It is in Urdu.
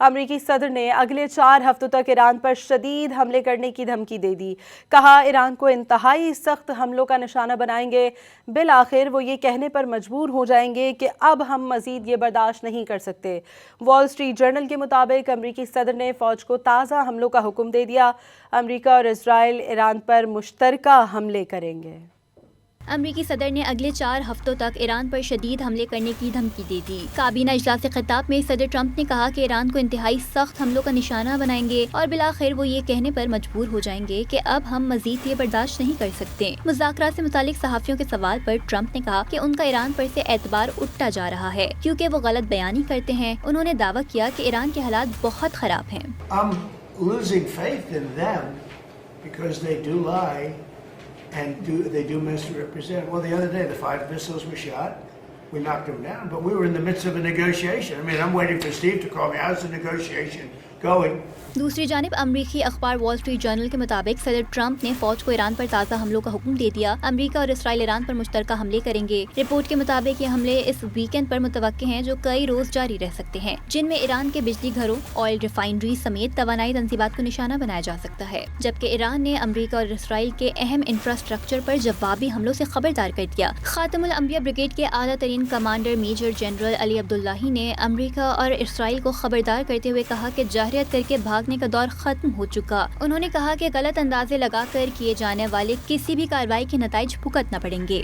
امریکی صدر نے اگلے 4 ہفتوں تک ایران پر شدید حملے کرنے کی دھمکی دے دی۔ کہا ایران کو انتہائی سخت حملوں کا نشانہ بنائیں گے۔ بالآخر وہ یہ کہنے پر مجبور ہو جائیں گے کہ اب ہم مزید یہ برداشت نہیں کر سکتے۔ وال اسٹریٹ جرنل کے مطابق امریکی صدر نے فوج کو تازہ حملوں کا حکم دے دیا۔ امریکہ اور اسرائیل ایران پر مشترکہ حملے کریں گے۔ امریکی صدر نے اگلے 4 ہفتوں تک ایران پر شدید حملے کرنے کی دھمکی دے دی۔ کابینہ اجلاس خطاب میں صدر ٹرمپ نے کہا کہ ایران کو انتہائی سخت حملوں کا نشانہ بنائیں گے اور بالآخر وہ یہ کہنے پر مجبور ہو جائیں گے کہ اب ہم مزید یہ برداشت نہیں کر سکتے۔ مذاکرات سے متعلق صحافیوں کے سوال پر ٹرمپ نے کہا کہ ان کا ایران پر سے اعتبار اٹھتا جا رہا ہے کیونکہ وہ غلط بیانی کرتے ہیں۔ انہوں نے دعویٰ کیا کہ ایران کے حالات بہت خراب ہیں۔ losing faith in them because they do lie and they do misrepresent. Well, the other day the 5 missiles were shot. We knocked them down, but we were in the midst of a negotiation. I mean, I'm waiting for Steve to call me. How's the negotiation going? دوسری جانب امریکی اخبار وال اسٹریٹ جرنل کے مطابق صدر ٹرمپ نے فوج کو ایران پر تازہ حملوں کا حکم دے دیا۔ امریکہ اور اسرائیل ایران پر مشترکہ حملے کریں گے۔ رپورٹ کے مطابق یہ حملے اس ویکینڈ پر متوقع ہیں جو کئی روز جاری رہ سکتے ہیں، جن میں ایران کے بجلی گھروں، آئل ریفائنری سمیت توانائی تنصیبات کو نشانہ بنایا جا سکتا ہے، جبکہ ایران نے امریکہ اور اسرائیل کے اہم انفراسٹرکچر پر جوابی حملوں سے خبردار کر دیا۔ خاتم الانبیاء بریگیڈ کے اعلیٰ ترین کمانڈر میجر جنرل علی عبداللہی نے امریکہ اور اسرائیل کو خبردار کرتے ہوئے کہا کہ جارحیت کر کے بھاگنے کا دور ختم ہو چکا۔ انہوں نے کہا کہ غلط اندازے لگا کر کیے جانے والے کسی بھی کارروائی کے نتائج بھگتنا پڑیں گے۔